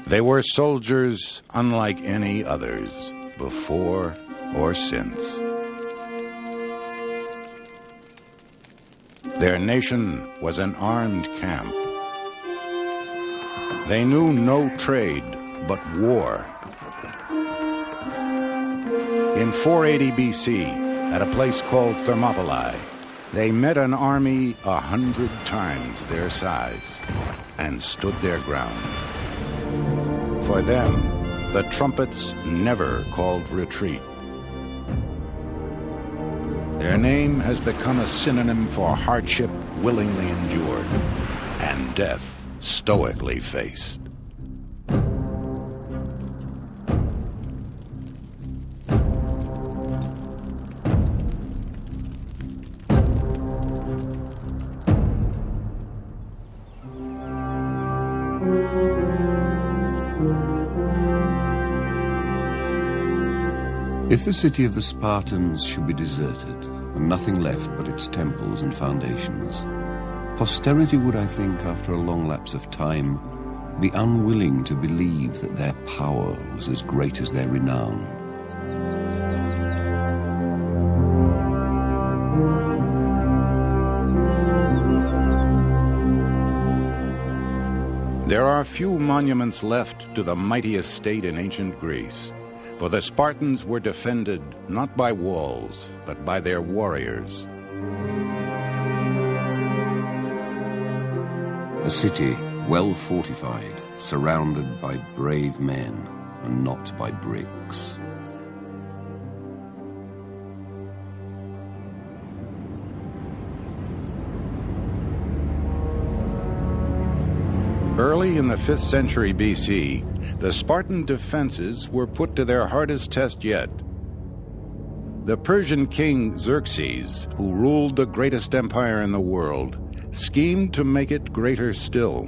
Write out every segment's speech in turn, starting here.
They were soldiers unlike any others, before or since. Their nation was an armed camp. They knew no trade but war. In 480 BC, at a place called Thermopylae, they met an army 100 times their size and stood their ground. For them, the trumpets never called retreat. Their name has become a synonym for hardship willingly endured and death stoically faced. If the city of the Spartans should be deserted, and nothing left but its temples and foundations, posterity would, I think, after a long lapse of time, be unwilling to believe that their power was as great as their renown. There are few monuments left to the mightiest state in ancient Greece. For the Spartans were defended not by walls, but by their warriors. A city well fortified, surrounded by brave men, and not by bricks. Early in the 5th century BC, the Spartan defenses were put to their hardest test yet. The Persian king Xerxes, who ruled the greatest empire in the world, schemed to make it greater still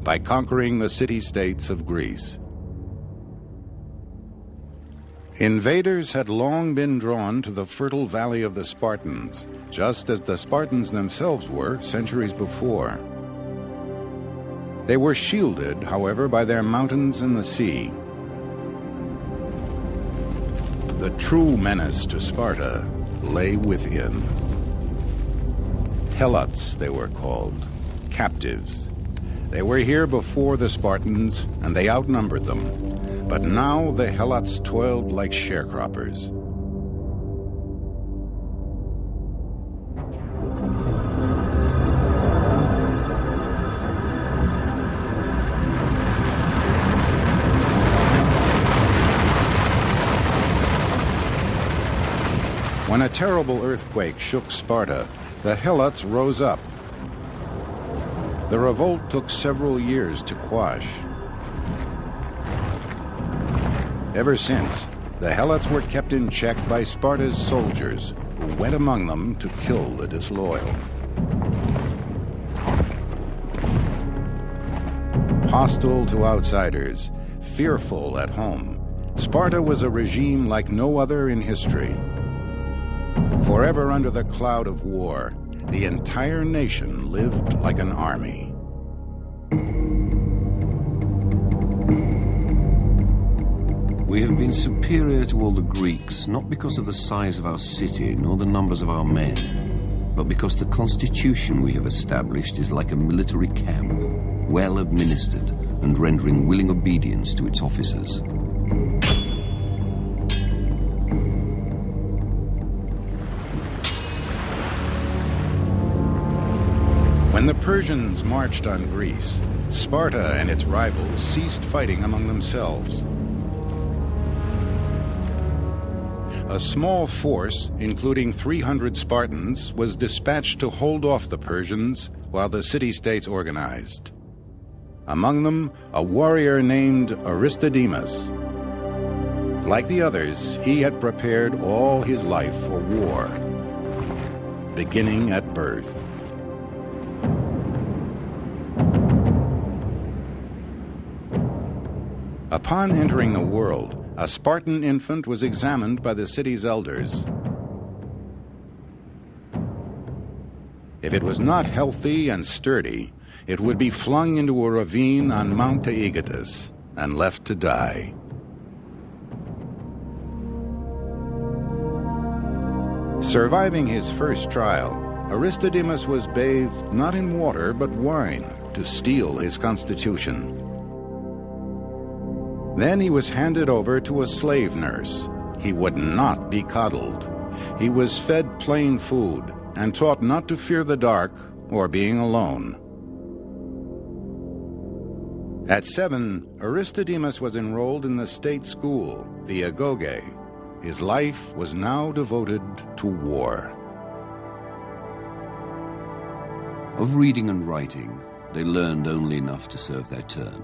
by conquering the city-states of Greece. Invaders had long been drawn to the fertile valley of the Spartans, just as the Spartans themselves were centuries before. They were shielded, however, by their mountains and the sea. The true menace to Sparta lay within. Helots, they were called, captives. They were here before the Spartans, and they outnumbered them. But now the Helots toiled like sharecroppers. When a terrible earthquake shook Sparta, the Helots rose up. The revolt took several years to quash. Ever since, the Helots were kept in check by Sparta's soldiers, who went among them to kill the disloyal. Hostile to outsiders, fearful at home, Sparta was a regime like no other in history. Forever under the cloud of war, the entire nation lived like an army. We have been superior to all the Greeks, not because of the size of our city, nor the numbers of our men, but because the constitution we have established is like a military camp, well administered and rendering willing obedience to its officers. When the Persians marched on Greece, Sparta and its rivals ceased fighting among themselves. A small force, including 300 Spartans, was dispatched to hold off the Persians while the city-states organized. Among them, a warrior named Aristodemus. Like the others, he had prepared all his life for war, beginning at birth. Upon entering the world, a Spartan infant was examined by the city's elders. If it was not healthy and sturdy, it would be flung into a ravine on Mount Taygetus, and left to die. Surviving his first trial, Aristodemus was bathed not in water but wine to steel his constitution. Then he was handed over to a slave nurse. He would not be coddled. He was fed plain food and taught not to fear the dark or being alone. At 7, Aristodemus was enrolled in the state school, the Agoge. His life was now devoted to war. Of reading and writing, they learned only enough to serve their turn.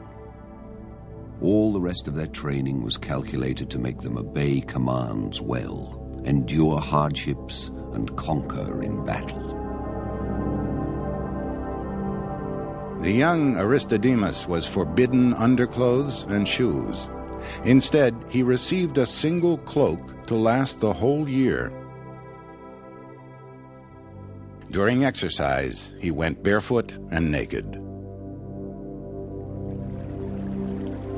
All the rest of their training was calculated to make them obey commands well, endure hardships, and conquer in battle. The young Aristodemus was forbidden underclothes and shoes. Instead, he received a single cloak to last the whole year. During exercise, he went barefoot and naked.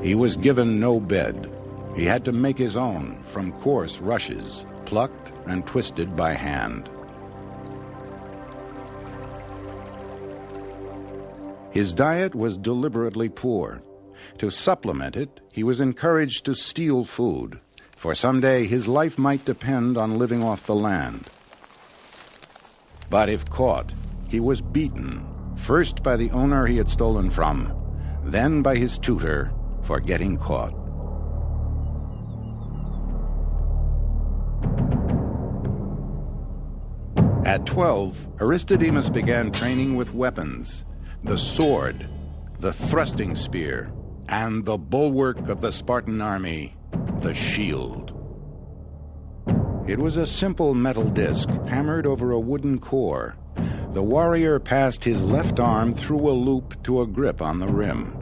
He was given no bed. He had to make his own from coarse rushes, plucked and twisted by hand. His diet was deliberately poor. To supplement it, he was encouraged to steal food, for someday his life might depend on living off the land. But if caught, he was beaten, first by the owner he had stolen from, then by his tutor for getting caught. At 12, Aristodemus began training with weapons: the sword, the thrusting spear, and the bulwark of the Spartan army, the shield. It was a simple metal disc hammered over a wooden core. The warrior passed his left arm through a loop to a grip on the rim.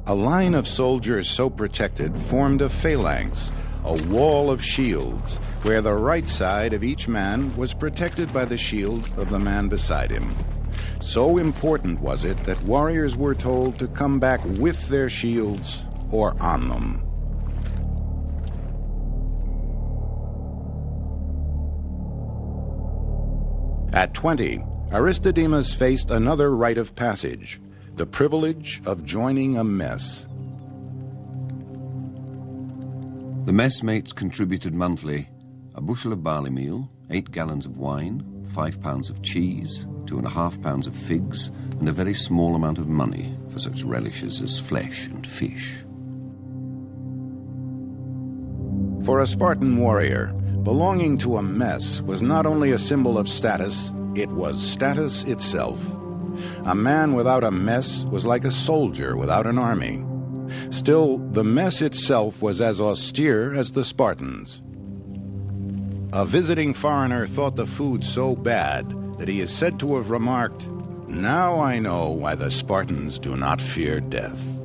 A line of soldiers so protected formed a phalanx, a wall of shields, where the right side of each man was protected by the shield of the man beside him. So important was it that warriors were told to come back with their shields or on them. At 20, Aristodemus faced another rite of passage: the privilege of joining a mess. The messmates contributed monthly a bushel of barley meal, 8 gallons of wine, 5 pounds of cheese, 2.5 pounds of figs, and a very small amount of money for such relishes as flesh and fish. For a Spartan warrior, belonging to a mess was not only a symbol of status, it was status itself. A man without a mess was like a soldier without an army. Still, the mess itself was as austere as the Spartans. A visiting foreigner thought the food so bad that he is said to have remarked, "Now I know why the Spartans do not fear death."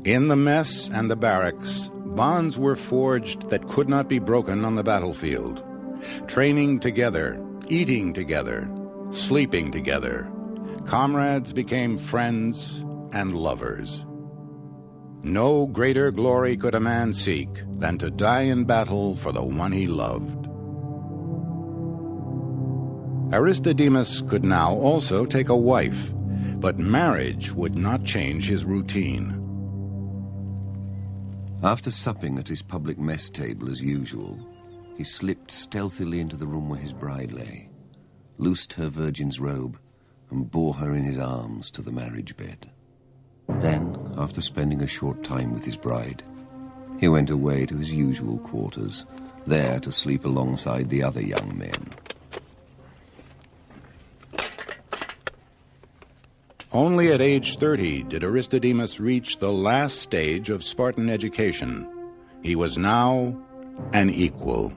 In the mess and the barracks, bonds were forged that could not be broken on the battlefield. Training together, eating together, sleeping together, comrades became friends and lovers. No greater glory could a man seek than to die in battle for the one he loved. Aristodemus could now also take a wife, but marriage would not change his routine. After supping at his public mess table as usual, he slipped stealthily into the room where his bride lay, loosed her virgin's robe, and bore her in his arms to the marriage bed. Then, after spending a short time with his bride, he went away to his usual quarters, there to sleep alongside the other young men. Only at age 30 did Aristodemus reach the last stage of Spartan education. He was now an equal.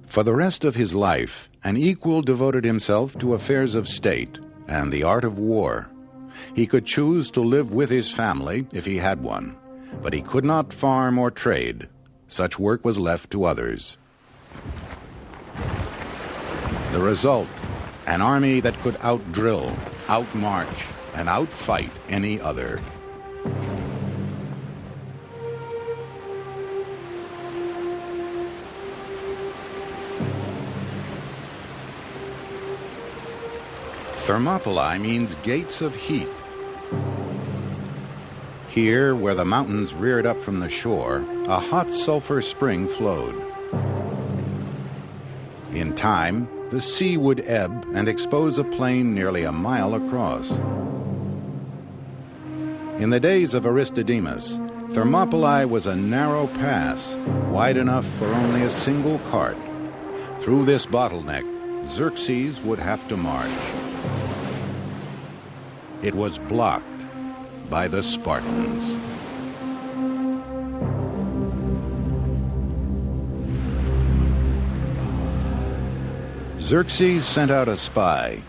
For the rest of his life, an equal devoted himself to affairs of state and the art of war. He could choose to live with his family if he had one, but he could not farm or trade. Such work was left to others. The result, An army that could outdrill, outmarch, and outfight any other. Thermopylae means gates of heat. Here, where the mountains reared up from the shore, a hot sulfur spring flowed. In time, the sea would ebb and expose a plain nearly a mile across. In the days of Aristodemus, Thermopylae was a narrow pass, wide enough for only a single cart. Through this bottleneck, Xerxes would have to march. It was blocked by the Spartans. Xerxes sent out a spy.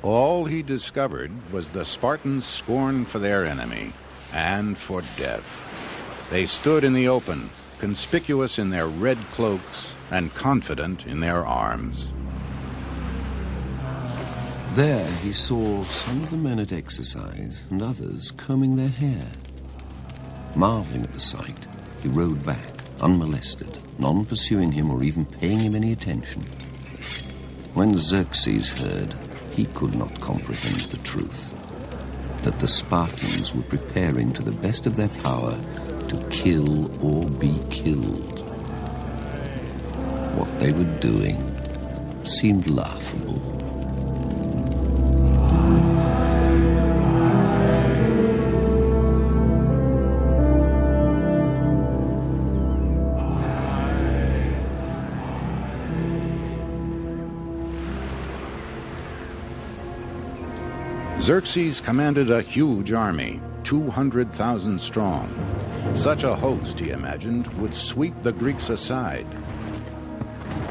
All he discovered was the Spartans scorned for their enemy and for death. They stood in the open, conspicuous in their red cloaks and confident in their arms. There he saw some of the men at exercise and others combing their hair. Marveling at the sight, he rode back, unmolested, none pursuing him or even paying him any attention. When Xerxes heard, he could not comprehend the truth, that the Spartans were preparing to the best of their power to kill or be killed. What they were doing seemed laughable. Xerxes commanded a huge army, 200,000 strong. Such a host, he imagined, would sweep the Greeks aside.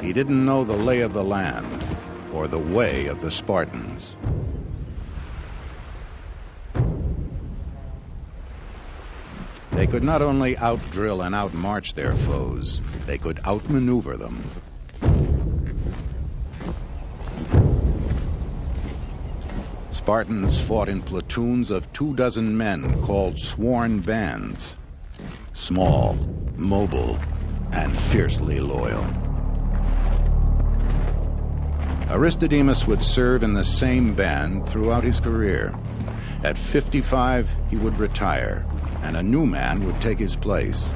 He didn't know the lay of the land or the way of the Spartans. They could not outdrill and outmarch their foes, they could outmaneuver them. Spartans fought in platoons of 24 men called sworn bands. Small, mobile, and fiercely loyal. Aristodemus would serve in the same band throughout his career. At 55, he would retire, and a new man would take his place.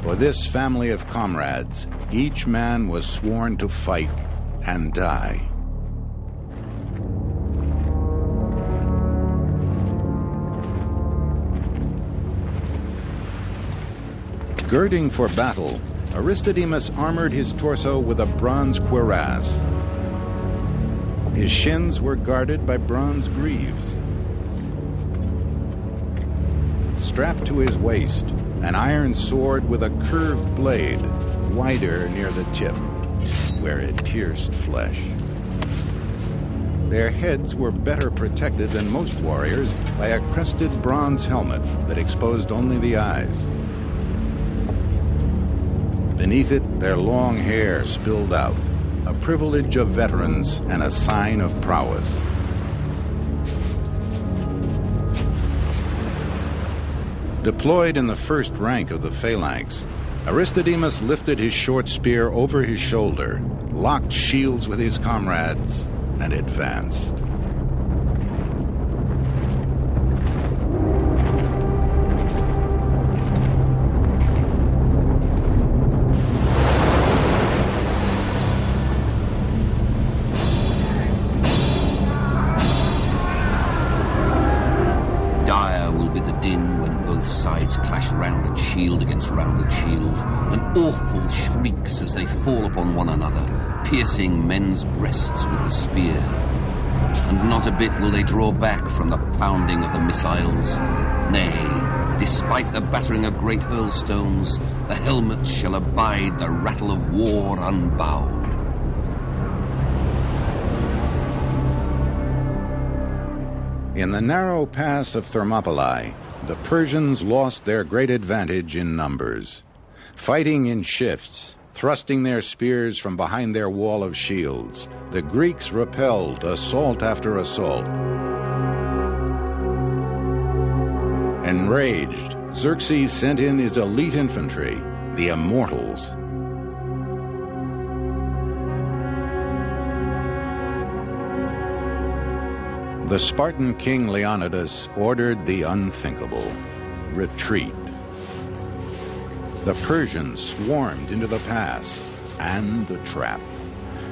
For this family of comrades, each man was sworn to fight and die. Girding for battle, Aristodemus armored his torso with a bronze cuirass. His shins were guarded by bronze greaves. Strapped to his waist, an iron sword with a curved blade, wider near the tip, where it pierced flesh. Their heads were better protected than most warriors by a crested bronze helmet that exposed only the eyes. Beneath it, their long hair spilled out, a privilege of veterans and a sign of prowess. Deployed in the first rank of the phalanx, Aristodemus lifted his short spear over his shoulder, locked shields with his comrades, and advanced. Shield against rounded shield, and awful shrieks as they fall upon one another, piercing men's breasts with the spear. And not a bit will they draw back from the pounding of the missiles. Nay, despite the battering of great hurlstones, the helmets shall abide the rattle of war unbowed. In the narrow pass of Thermopylae, the Persians lost their great advantage in numbers. Fighting in shifts, Thrusting their spears from behind their wall of shields, the Greeks repelled assault after assault. Enraged, Xerxes sent in his elite infantry, the Immortals. The Spartan king Leonidas ordered the unthinkable: retreat. The Persians swarmed into the pass, and the trap.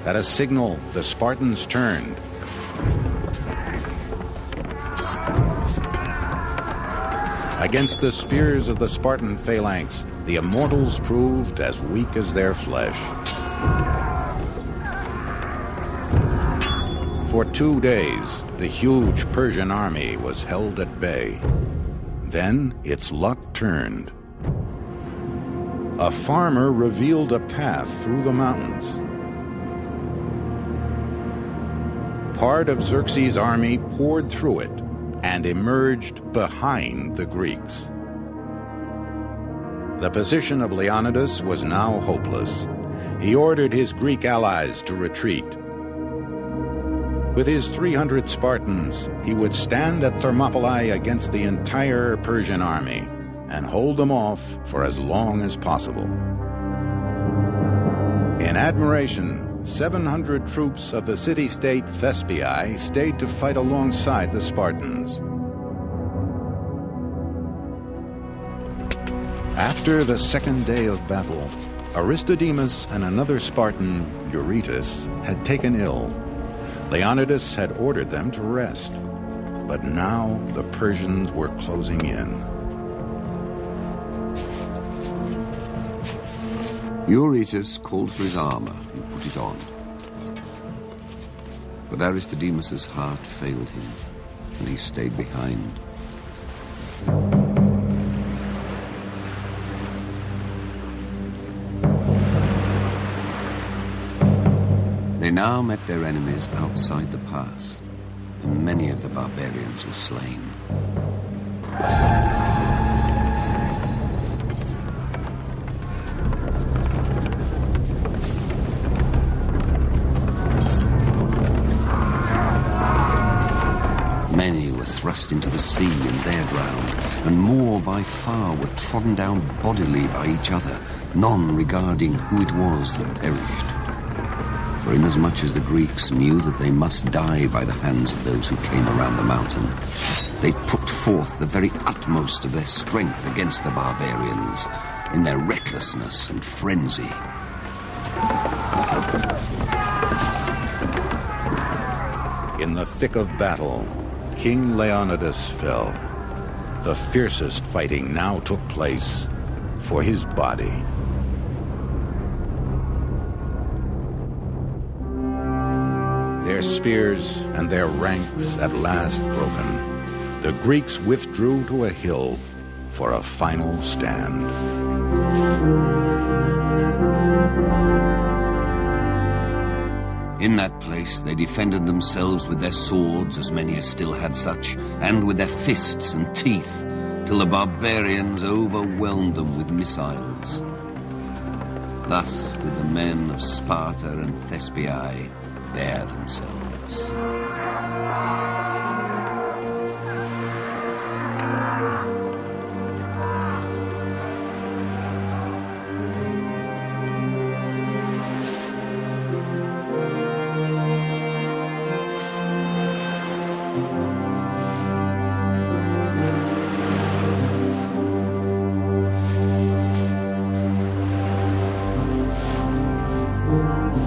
At a signal, the Spartans turned. Against the spears of the Spartan phalanx, the Immortals proved as weak as their flesh. For 2 days, the huge Persian army was held at bay. Then its luck turned. A farmer revealed a path through the mountains. Part of Xerxes' army poured through it and emerged behind the Greeks. The position of Leonidas was now hopeless. He ordered his Greek allies to retreat. With his 300 Spartans, he would stand at Thermopylae against the entire Persian army and hold them off for as long as possible. In admiration, 700 troops of the city-state Thespiae stayed to fight alongside the Spartans. After the second day of battle, Aristodemus and another Spartan, Eurytus, had taken ill. Leonidas had ordered them to rest, but now the Persians were closing in. Eurytus called for his armor and put it on. But Aristodemus's heart failed him, and he stayed behind. They now met their enemies outside the pass, and many of the barbarians were slain. Many were thrust into the sea and there drowned, and more by far were trodden down bodily by each other, none regarding who it was that perished. For inasmuch as the Greeks knew that they must die by the hands of those who came around the mountain, they put forth the very utmost of their strength against the barbarians in their recklessness and frenzy. In the thick of battle, King Leonidas fell. The fiercest fighting now took place for his body. Their spears and their ranks at last broken, the Greeks withdrew to a hill for a final stand. In that place they defended themselves with their swords, as many as still had such, and with their fists and teeth, till the barbarians overwhelmed them with missiles. Thus did the men of Sparta and Thespiae bear themselves.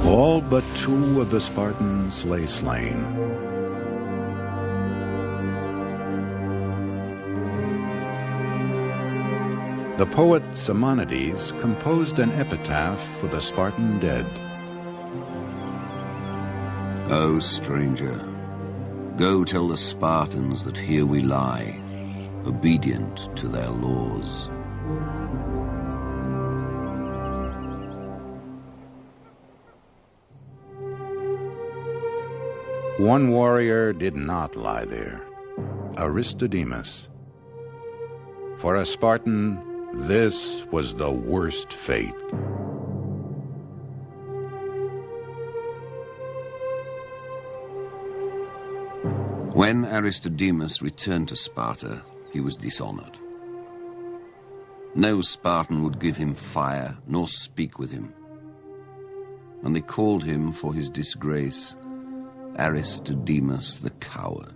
All but 2 of the Spartans lay slain. The poet Simonides composed an epitaph for the Spartan dead. O stranger, go tell the Spartans that here we lie, obedient to their laws. One warrior did not lie there, Aristodemus. For a Spartan, this was the worst fate. When Aristodemus returned to Sparta, he was dishonored. No Spartan would give him fire nor speak with him. And they called him for his disgrace Aristodemus the coward.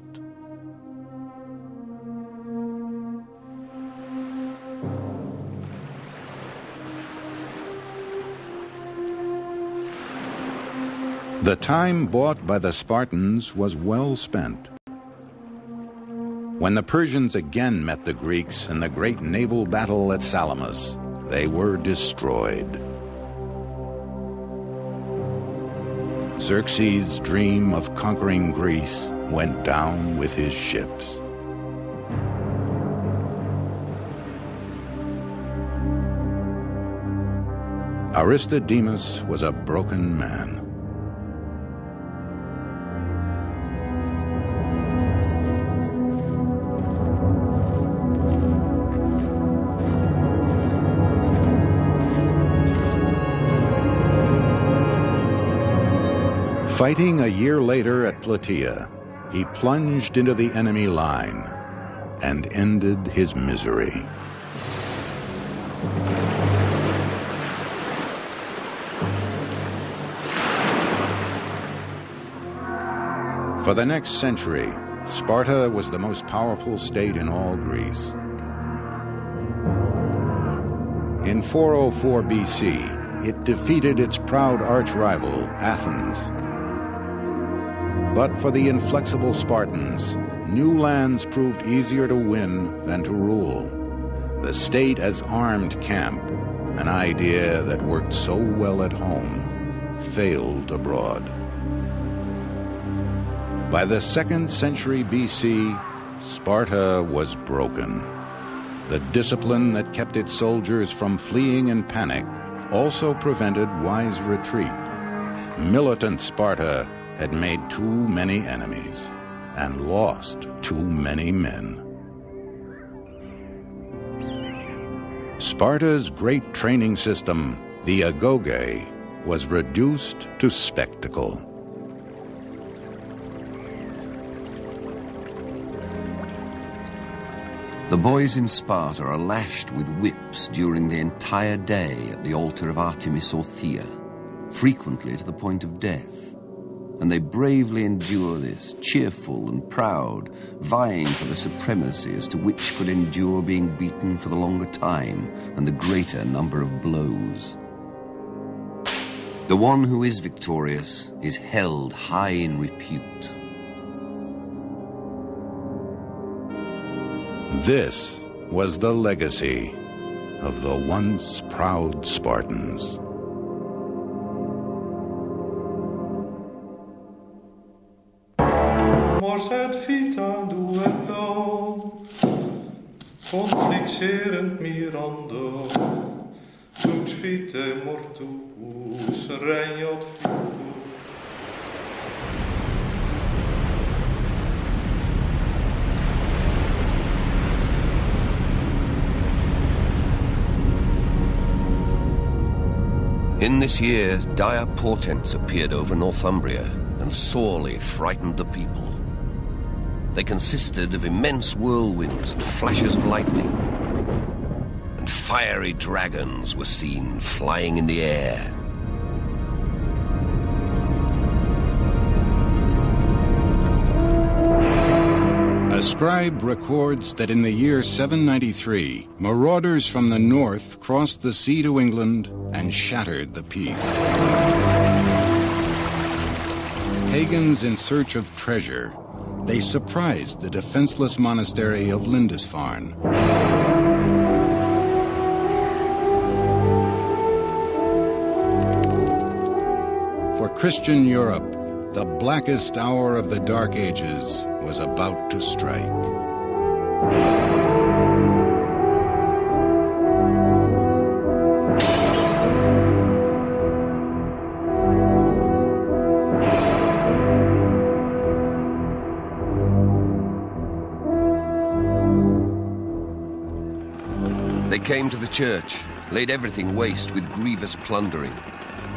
The time bought by the Spartans was well spent. When the Persians again met the Greeks in the great naval battle at Salamis, they were destroyed. Xerxes' dream of conquering Greece went down with his ships. Aristodemus was a broken man. Fighting a year later at Plataea, he plunged into the enemy line and ended his misery. For the next century, Sparta was the most powerful state in all Greece. In 404 BC, it defeated its proud arch-rival, Athens. But for the inflexible Spartans, new lands proved easier to win than to rule. The state as armed camp, an idea that worked so well at home, failed abroad. By the 2nd century BC, Sparta was broken. The discipline that kept its soldiers from fleeing in panic also prevented wise retreat. Militant Sparta had made too many enemies and lost too many men. Sparta's great training system, the agoge, was reduced to spectacle. The boys in Sparta are lashed with whips during the entire day at the altar of Artemis or Thea, frequently to the point of death. And they bravely endure this, cheerful and proud, vying for the supremacy as to which could endure being beaten for the longer time and the greater number of blows. The one who is victorious is held high in repute. This was the legacy of the once proud Spartans. Morset vita duello, conflixerent mirando, lux vitae mortuus regnat futur. In this year, dire portents appeared over Northumbria and sorely frightened the people. They consisted of immense whirlwinds and flashes of lightning, and fiery dragons were seen flying in the air. A scribe records that in the year 793, marauders from the north crossed the sea to England and shattered the peace. Pagans in search of treasure, they surprised the defenseless monastery of Lindisfarne. For Christian Europe, the blackest hour of the Dark Ages was about to strike. They came to the church, laid everything waste with grievous plundering,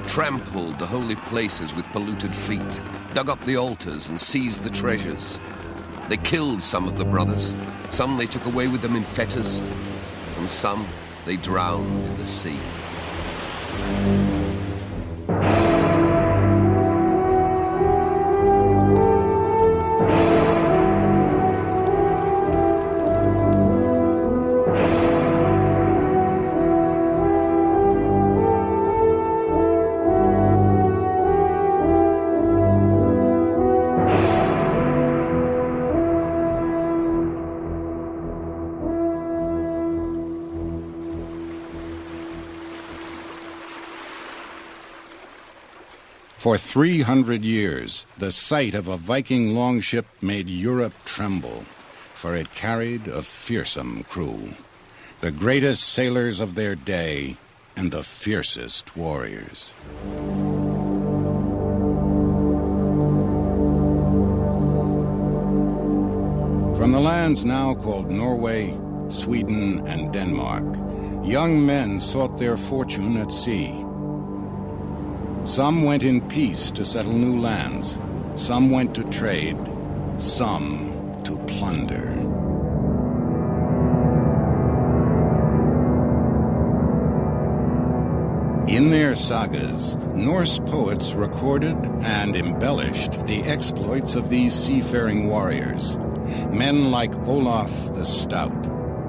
trampled the holy places with polluted feet, dug up the altars and seized the treasures. They killed some of the brothers, some they took away with them in fetters, and some they drowned in the sea. For 300 years, the sight of a Viking longship made Europe tremble, for it carried a fearsome crew, the greatest sailors of their day and the fiercest warriors. From the lands now called Norway, Sweden, and Denmark, young men sought their fortune at sea. Some went in peace to settle new lands, some went to trade, some to plunder. In their sagas, Norse poets recorded and embellished the exploits of these seafaring warriors. Men like Olaf the Stout,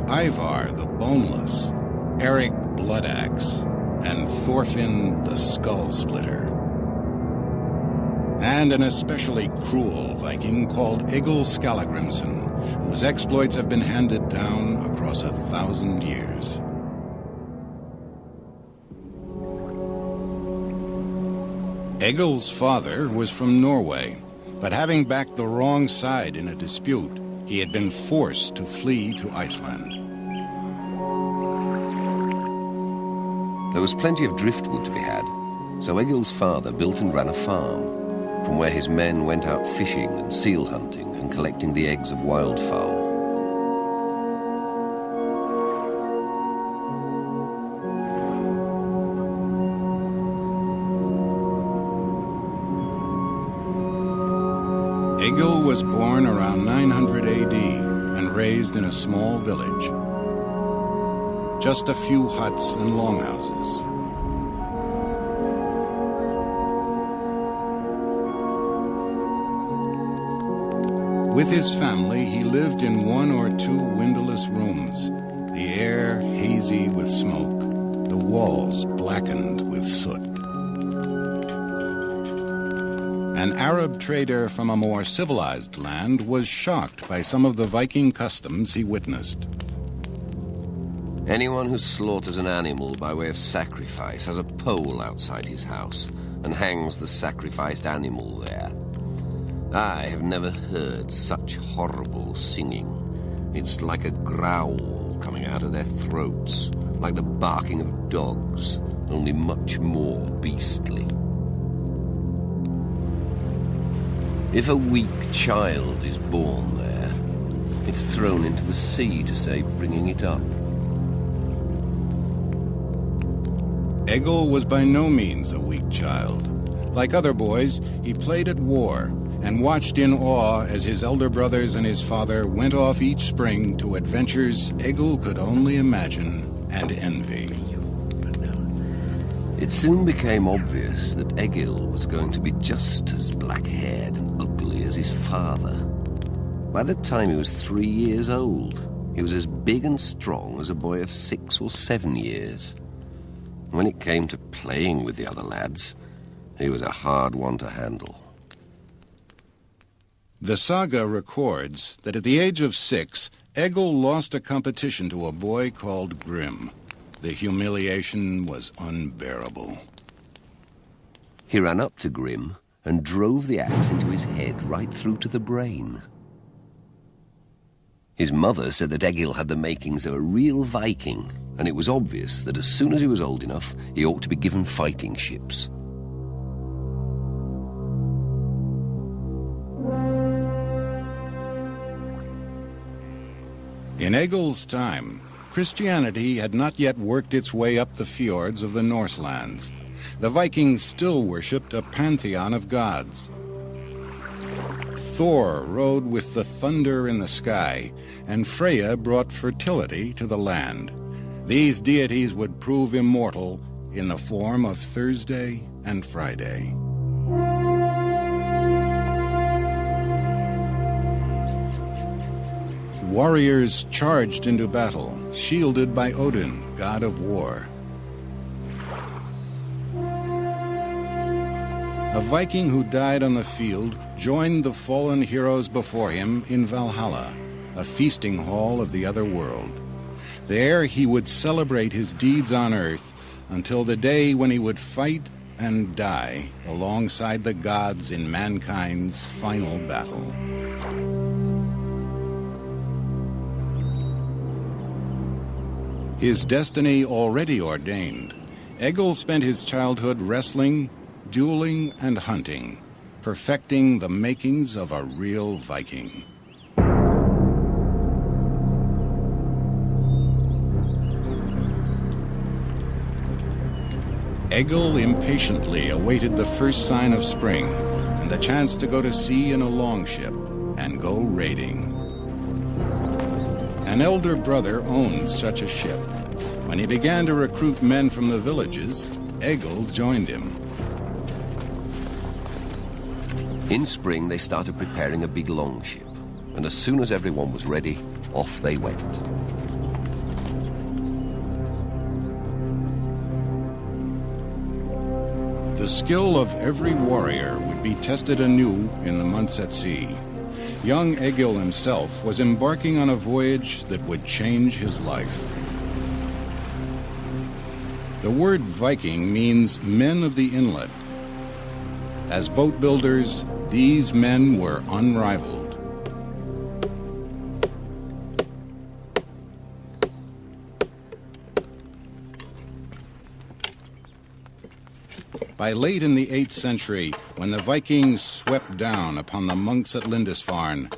Ivar the Boneless, Eric Bloodaxe, and Thorfinn the Skull Splitter. And an especially cruel Viking called Egil Skallagrimsson, whose exploits have been handed down across 1,000 years. Egil's father was from Norway, but having backed the wrong side in a dispute, he had been forced to flee to Iceland. There was plenty of driftwood to be had, so Egil's father built and ran a farm, from where his men went out fishing and seal hunting and collecting the eggs of wildfowl. Egil was born around 900 AD and raised in a small village. Just a few huts and longhouses. With his family, he lived in 1 or 2 windowless rooms, the air hazy with smoke, the walls blackened with soot. An Arab trader from a more civilized land was shocked by some of the Viking customs he witnessed. Anyone who slaughters an animal by way of sacrifice has a pole outside his house and hangs the sacrificed animal there. I have never heard such horrible singing. It's like a growl coming out of their throats, like the barking of dogs, only much more beastly. If a weak child is born there, it's thrown into the sea to save bringing it up. Egil was by no means a weak child. Like other boys, he played at war and watched in awe as his elder brothers and his father went off each spring to adventures Egil could only imagine and envy. It soon became obvious that Egil was going to be just as black-haired and ugly as his father. By the time he was 3 years old, he was as big and strong as a boy of 6 or 7 years. When it came to playing with the other lads, he was a hard one to handle. The saga records that at the age of 6, Egil lost a competition to a boy called Grim. The humiliation was unbearable. He ran up to Grim and drove the axe into his head right through to the brain. His mother said that Egil had the makings of a real Viking, and it was obvious that as soon as he was old enough, he ought to be given fighting ships. In Egil's time, Christianity had not yet worked its way up the fjords of the Norse lands. The Vikings still worshipped a pantheon of gods. Thor rode with the thunder in the sky, and Freya brought fertility to the land. These deities would prove immortal in the form of Thursday and Friday. Warriors charged into battle, shielded by Odin, god of war. A Viking who died on the field joined the fallen heroes before him in Valhalla, a feasting hall of the other world. There he would celebrate his deeds on earth until the day when he would fight and die alongside the gods in mankind's final battle. His destiny already ordained, Egil spent his childhood wrestling, dueling, and hunting, perfecting the makings of a real Viking. Egil impatiently awaited the first sign of spring and the chance to go to sea in a longship and go raiding. An elder brother owned such a ship. When he began to recruit men from the villages, Egil joined him. In spring, they started preparing a big longship, and as soon as everyone was ready, off they went. The skill of every warrior would be tested anew in the months at sea. Young Egil himself was embarking on a voyage that would change his life. The word Viking means men of the inlet. As boat builders, these men were unrivaled. By late in the 8th century, when the Vikings swept down upon the monks at Lindisfarne,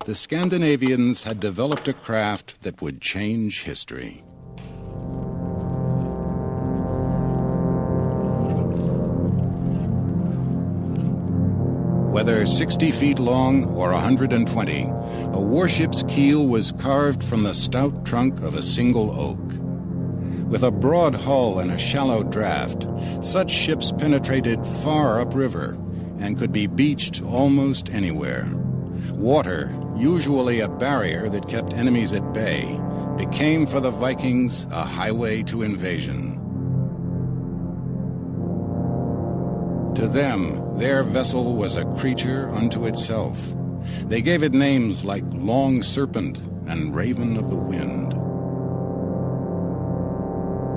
the Scandinavians had developed a craft that would change history. Whether 60 feet long or 120, a warship's keel was carved from the stout trunk of a single oak. With a broad hull and a shallow draft, such ships penetrated far upriver and could be beached almost anywhere. Water, usually a barrier that kept enemies at bay, became for the Vikings a highway to invasion. To them, their vessel was a creature unto itself. They gave it names like Long Serpent and Raven of the Wind.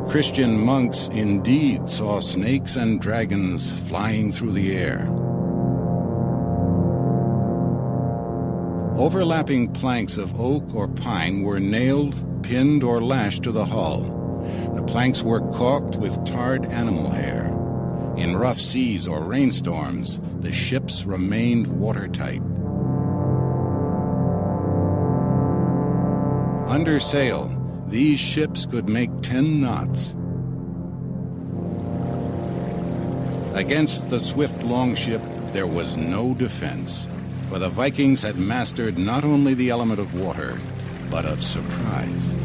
Christian monks indeed saw snakes and dragons flying through the air. Overlapping planks of oak or pine were nailed, pinned, or lashed to the hull. The planks were caulked with tarred animal hair. In rough seas or rainstorms, the ships remained watertight. Under sail, these ships could make 10 knots. Against the swift longship, there was no defense, for the Vikings had mastered not only the element of water, but of surprise.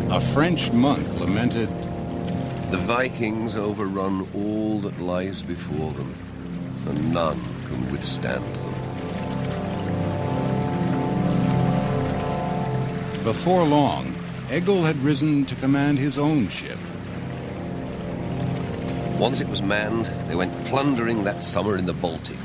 A French monk lamented, "The Vikings overrun all that lies before them, and none can withstand them." Before long, Egil had risen to command his own ship. Once it was manned, they went plundering that summer in the Baltic.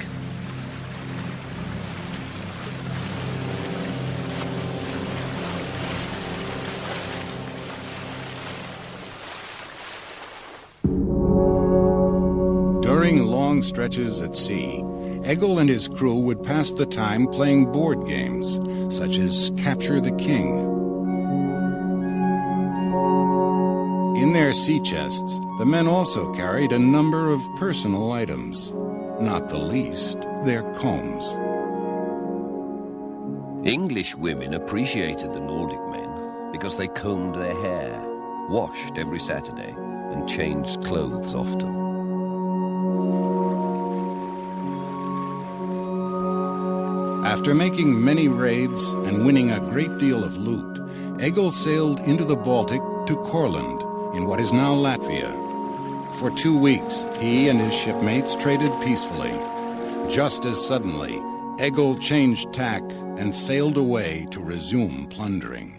During long stretches at sea, Egil and his crew would pass the time playing board games, such as Capture the King. In their sea chests, the men also carried a number of personal items, not the least their combs. English women appreciated the Nordic men because they combed their hair, washed every Saturday, and changed clothes often. After making many raids and winning a great deal of loot, Egil sailed into the Baltic to Courland, in what is now Latvia. For 2 weeks, he and his shipmates traded peacefully. Just as suddenly, Egil changed tack and sailed away to resume plundering.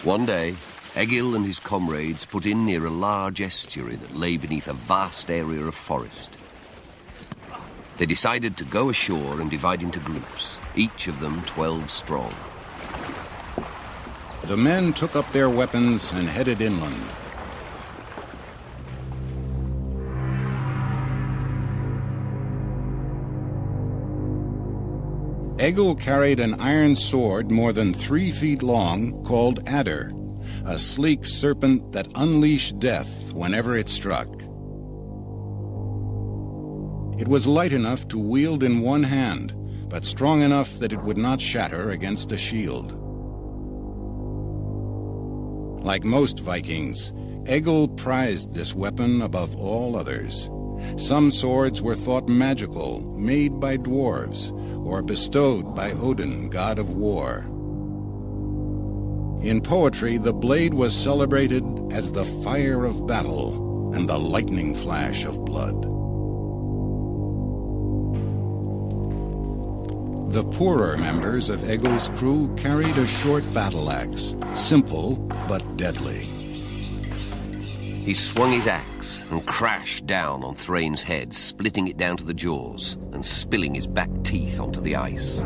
One day, Egil and his comrades put in near a large estuary that lay beneath a vast area of forest. They decided to go ashore and divide into groups, each of them 12 strong. The men took up their weapons and headed inland. Egil carried an iron sword more than 3 feet long called Adder, a sleek serpent that unleashed death whenever it struck. It was light enough to wield in one hand, but strong enough that it would not shatter against a shield. Like most Vikings, Egil prized this weapon above all others. Some swords were thought magical, made by dwarves, or bestowed by Odin, god of war. In poetry, the blade was celebrated as the fire of battle and the lightning flash of blood. The poorer members of Egil's crew carried a short battle axe, simple but deadly. He swung his axe and crashed down on Thrain's head, splitting it down to the jaws and spilling his back teeth onto the ice.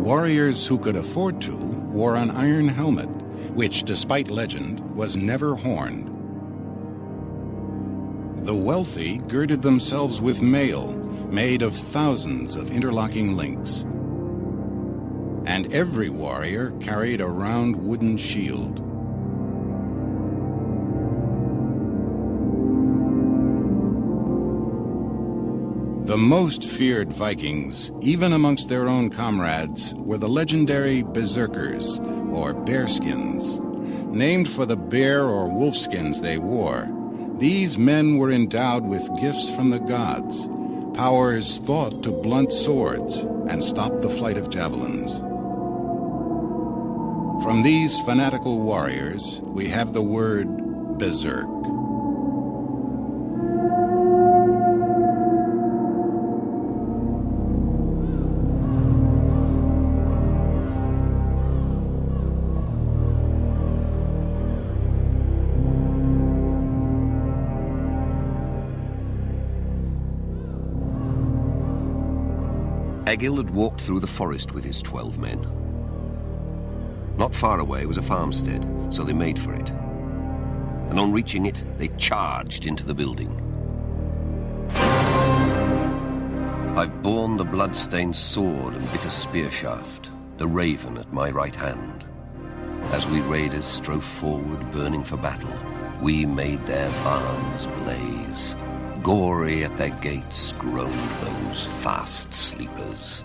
Warriors who could afford to wore an iron helmet, which, despite legend, was never horned. The wealthy girded themselves with mail, made of thousands of interlocking links. And every warrior carried a round wooden shield. The most feared Vikings, even amongst their own comrades, were the legendary berserkers, or bearskins. Named for the bear or wolf skins they wore, these men were endowed with gifts from the gods, powers thought to blunt swords and stop the flight of javelins. From these fanatical warriors, we have the word berserk. Egil had walked through the forest with his 12 men. Not far away was a farmstead, so they made for it. And on reaching it, they charged into the building. I've borne the blood-stained sword and bitter spear shaft, the raven at my right hand. As we raiders strove forward, burning for battle, we made their barns blaze. Gory at their gates groaned those fast sleepers.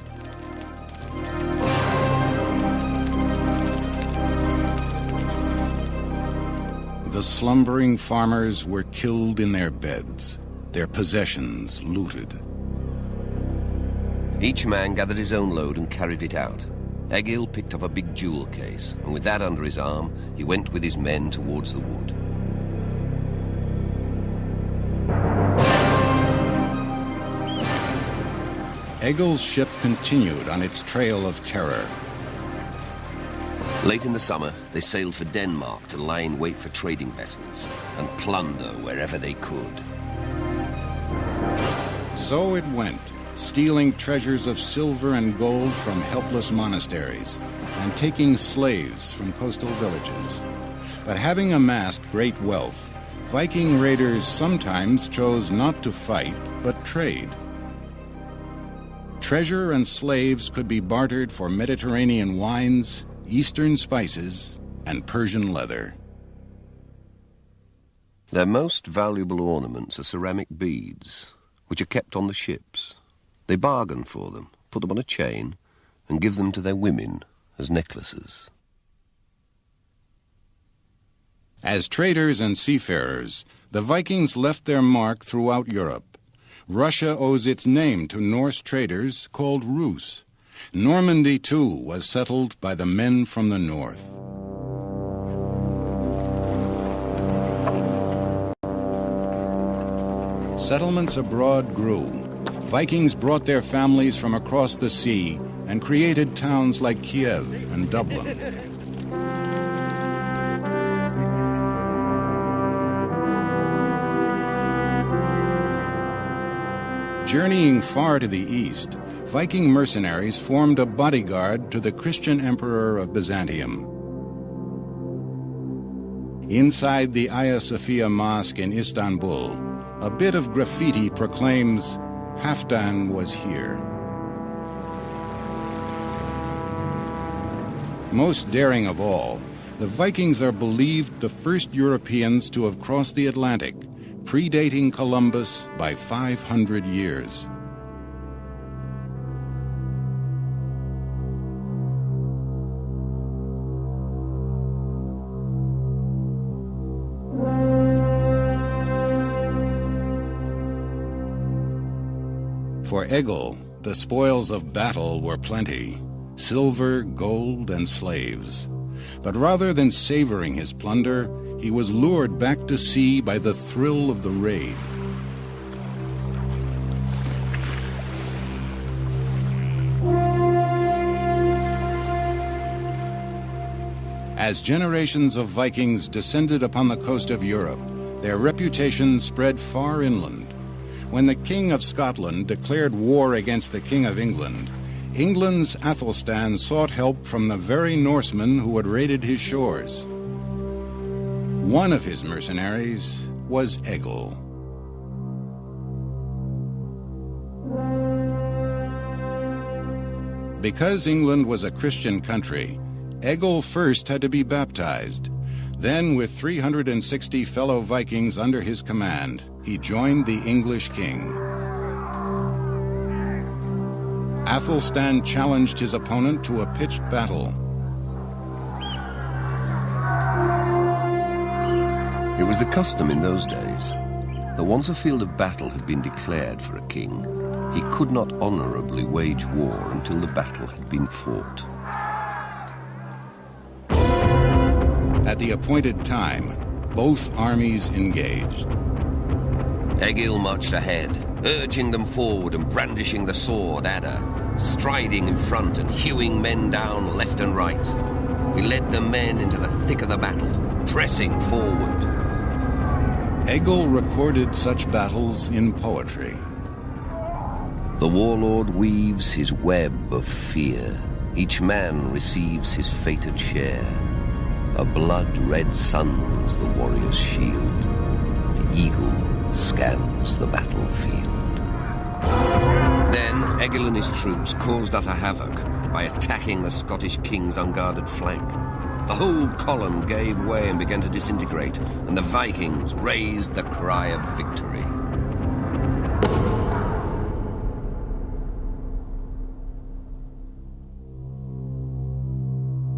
The slumbering farmers were killed in their beds, their possessions looted. Each man gathered his own load and carried it out. Egil picked up a big jewel case, and with that under his arm, he went with his men towards the wood. Egil's ship continued on its trail of terror. Late in the summer, they sailed for Denmark to lie in wait for trading vessels and plunder wherever they could. So it went, stealing treasures of silver and gold from helpless monasteries and taking slaves from coastal villages. But having amassed great wealth, Viking raiders sometimes chose not to fight, but trade. Treasure and slaves could be bartered for Mediterranean wines, Eastern spices, and Persian leather. Their most valuable ornaments are ceramic beads, which are kept on the ships. They bargain for them, put them on a chain, and give them to their women as necklaces. As traders and seafarers, the Vikings left their mark throughout Europe. Russia owes its name to Norse traders called Rus. Normandy, too, was settled by the men from the north. Settlements abroad grew. Vikings brought their families from across the sea and created towns like Kiev and Dublin. Journeying far to the east, Viking mercenaries formed a bodyguard to the Christian emperor of Byzantium. Inside the Hagia Sophia Mosque in Istanbul, a bit of graffiti proclaims, "Halfdan was here." Most daring of all, the Vikings are believed the first Europeans to have crossed the Atlantic, predating Columbus by 500 years. For Egil, the spoils of battle were plenty: silver, gold, and slaves. But rather than savoring his plunder, he was lured back to sea by the thrill of the raid. As generations of Vikings descended upon the coast of Europe, their reputation spread far inland. When the King of Scotland declared war against the King of England, England's Athelstan sought help from the very Norsemen who had raided his shores. One of his mercenaries was Egil. Because England was a Christian country, Egil first had to be baptized. Then, with 360 fellow Vikings under his command, he joined the English king. Athelstan challenged his opponent to a pitched battle. It was the custom in those days that once a field of battle had been declared for a king, he could not honorably wage war until the battle had been fought. At the appointed time, both armies engaged. Egil marched ahead, urging them forward and brandishing the sword adder, striding in front and hewing men down left and right. He led the men into the thick of the battle, pressing forward. Egil recorded such battles in poetry. The warlord weaves his web of fear. Each man receives his fated share. A blood-red sun's the warrior's shield. The eagle scans the battlefield. Then Egil and his troops caused utter havoc by attacking the Scottish king's unguarded flank. The whole column gave way and began to disintegrate, and the Vikings raised the cry of victory.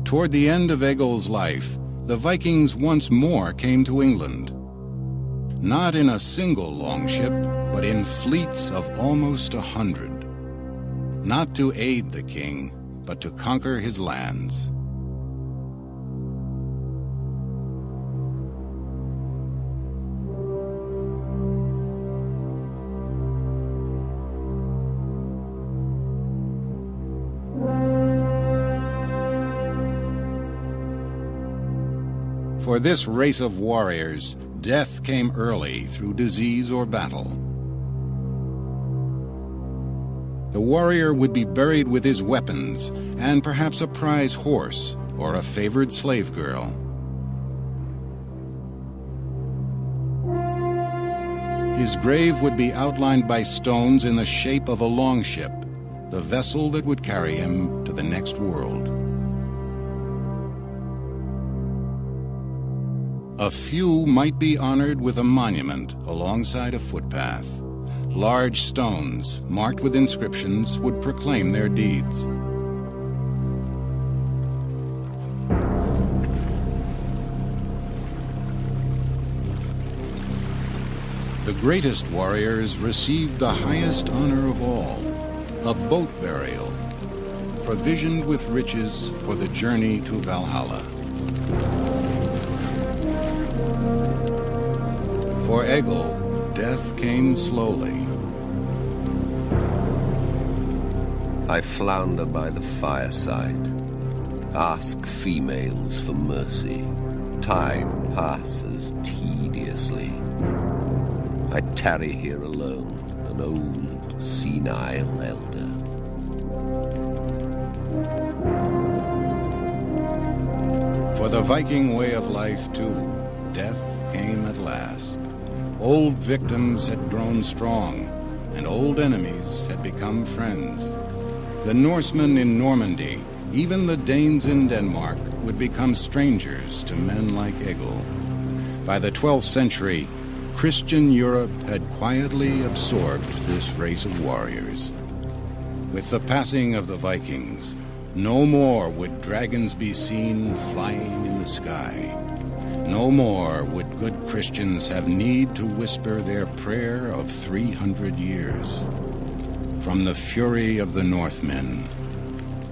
Toward the end of Egil's life, the Vikings once more came to England. Not in a single longship, but in fleets of almost 100. Not to aid the king, but to conquer his lands. For this race of warriors, death came early through disease or battle. The warrior would be buried with his weapons and perhaps a prize horse or a favored slave girl. His grave would be outlined by stones in the shape of a longship, the vessel that would carry him to the next world. A few might be honored with a monument alongside a footpath. Large stones, marked with inscriptions, would proclaim their deeds. The greatest warriors received the highest honor of all, a boat burial, provisioned with riches for the journey to Valhalla. For Egil, death came slowly. I flounder by the fireside, ask females for mercy. Time passes tediously. I tarry here alone, an old, senile elder. For the Viking way of life, too, death came at last. Old victims had grown strong, and old enemies had become friends. The Norsemen in Normandy, even the Danes in Denmark, would become strangers to men like Egil. By the 12th century, Christian Europe had quietly absorbed this race of warriors. With the passing of the Vikings, no more would dragons be seen flying in the sky. No more would good Christians have need to whisper their prayer of 300 years. From the fury of the Northmen,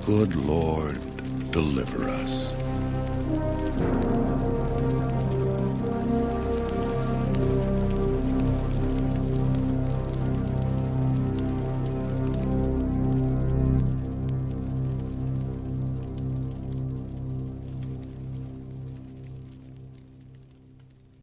good Lord, deliver us.